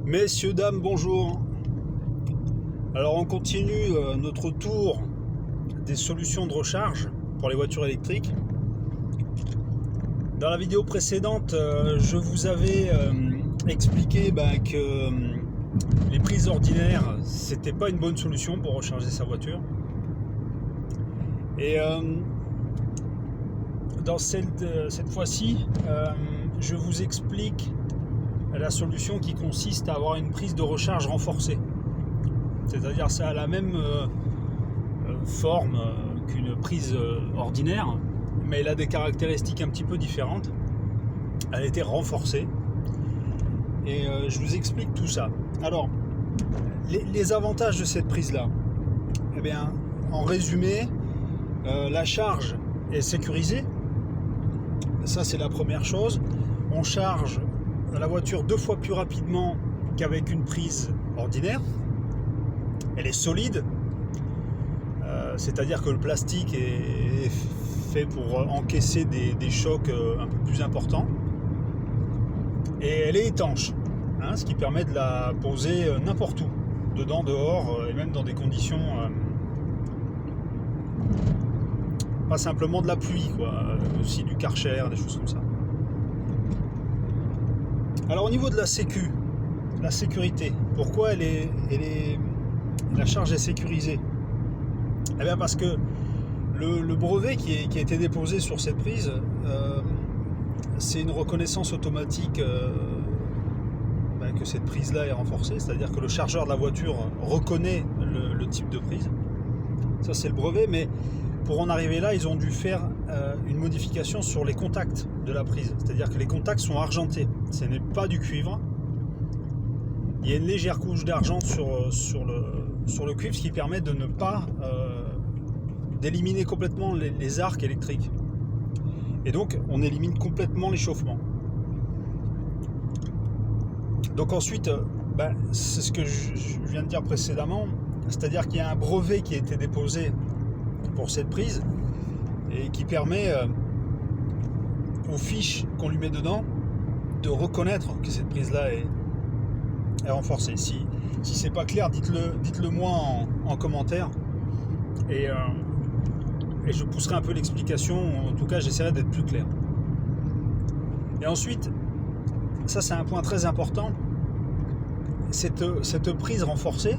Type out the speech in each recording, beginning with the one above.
Messieurs, dames, bonjour. Alors on continue notre tour des solutions de recharge pour les voitures électriques. Dans la vidéo précédente, je vous avais expliqué que les prises ordinaires, c'était pas une bonne solution pour recharger sa voiture. Et dans cette fois-ci, je vous explique la solution qui consiste à avoir une prise de recharge renforcée. C'est-à-dire ça a la même forme qu'une prise ordinaire, mais elle a des caractéristiques un petit peu différentes. Elle a été renforcée. Et je vous explique tout ça. Alors, les avantages de cette prise-là, eh bien, en résumé, la charge est sécurisée. Ça, c'est la première chose. On charge la voiture 2 fois plus rapidement qu'avec une prise ordinaire. Elle est solide, c'est-à-dire que le plastique est fait pour encaisser des chocs un peu plus importants. Et elle est étanche, ce qui permet de la poser n'importe où, dedans, dehors, et même dans des conditions pas simplement de la pluie, aussi du Karcher, des choses comme ça. Alors au niveau de la sécurité, pourquoi la charge est sécurisée? Eh bien parce que le brevet qui a été déposé sur cette prise, c'est une reconnaissance automatique que cette prise-là est renforcée, c'est-à-dire que le chargeur de la voiture reconnaît le type de prise. Ça c'est le brevet, mais pour en arriver là, ils ont dû faire une modification sur les contacts de la prise. C'est-à-dire que les contacts sont argentés. Ce n'est pas du cuivre. Il y a une légère couche d'argent sur le cuivre, ce qui permet de ne pas d'éliminer complètement les arcs électriques. Et donc, on élimine complètement l'échauffement. Donc ensuite, c'est ce que je viens de dire précédemment. C'est-à-dire qu'il y a un brevet qui a été déposé pour cette prise et qui permet aux fiches qu'on lui met dedans de reconnaître que cette prise là est renforcée. Si c'est pas clair, dites-le moi en commentaire et je pousserai un peu l'explication. En tout cas, j'essaierai d'être plus clair. Et ensuite, ça c'est un point très important, cette prise renforcée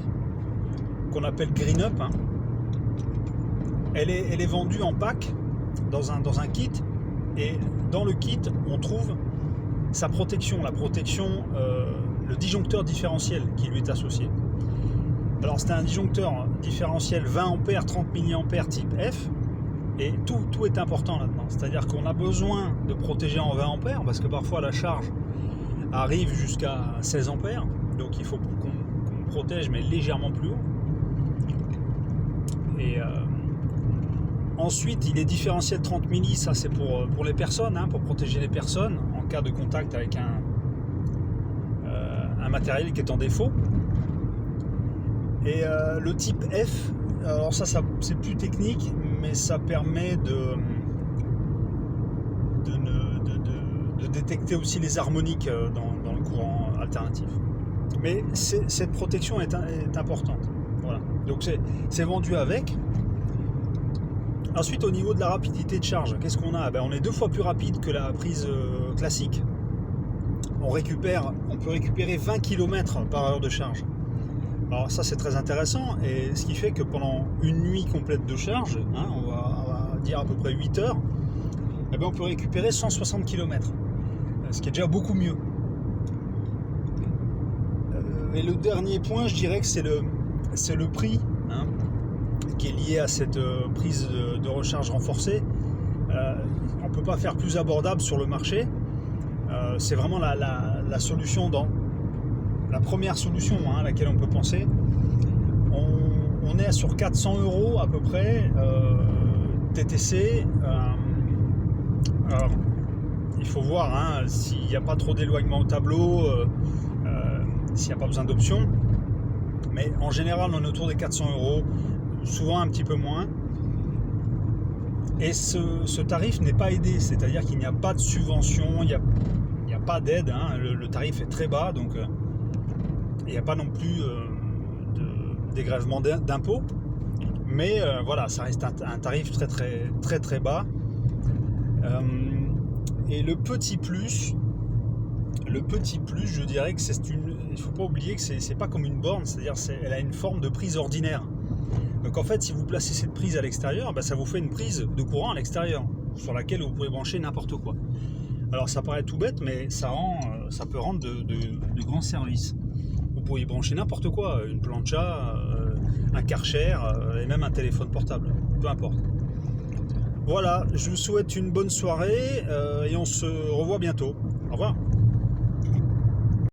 qu'on appelle Green Up, elle est vendue en pack dans un kit, et dans le kit on trouve sa protection, le disjoncteur différentiel qui lui est associé. Alors c'est un disjoncteur différentiel 20 A 30 mA type F, et tout est important là-dedans. C'est-à-dire qu'on a besoin de protéger en 20 A parce que parfois la charge arrive jusqu'à 16 A, donc il faut qu'on protège mais légèrement plus haut. Et ensuite, il est différentiel 30 milli, ça c'est pour les personnes, pour protéger les personnes en cas de contact avec un matériel qui est en défaut. Et le type F, alors ça c'est plus technique, mais ça permet de détecter aussi les harmoniques dans le courant alternatif. Mais cette protection est importante. Voilà. Donc c'est vendu avec. Ensuite, au niveau de la rapidité de charge, qu'est-ce qu'on a? On est 2 fois plus rapide que la prise classique. On peut récupérer 20 km par heure de charge. Alors ça c'est très intéressant, et ce qui fait que pendant une nuit complète de charge, on va dire à peu près 8 heures, on peut récupérer 160 km, ce qui est déjà beaucoup mieux. Et le dernier point, je dirais que c'est le prix qui est lié à cette prise de recharge renforcée. On ne peut pas faire plus abordable sur le marché. C'est vraiment la solution, la première solution à laquelle on peut penser. On est sur 400 € à peu près TTC. Alors, il faut voir s'il n'y a pas trop d'éloignement au tableau, s'il n'y a pas besoin d'options. Mais en général, on est autour des 400 €, souvent un petit peu moins. Et ce tarif n'est pas aidé, c'est-à-dire qu'il n'y a pas de subvention, il n'y a pas d'aide, le tarif est très bas, donc il n'y a pas non plus de dégrèvement d'impôts. Mais voilà, ça reste un tarif très bas. Et le petit plus, je dirais que il ne faut pas oublier que c'est pas comme une borne, c'est-à-dire elle a une forme de prise ordinaire. Donc en fait, si vous placez cette prise à l'extérieur, ça vous fait une prise de courant à l'extérieur, sur laquelle vous pouvez brancher n'importe quoi. Alors ça paraît tout bête, mais ça peut rendre de grands services. Vous pouvez y brancher n'importe quoi, une plancha, un Karcher, et même un téléphone portable, peu importe. Voilà, je vous souhaite une bonne soirée et on se revoit bientôt. Au revoir.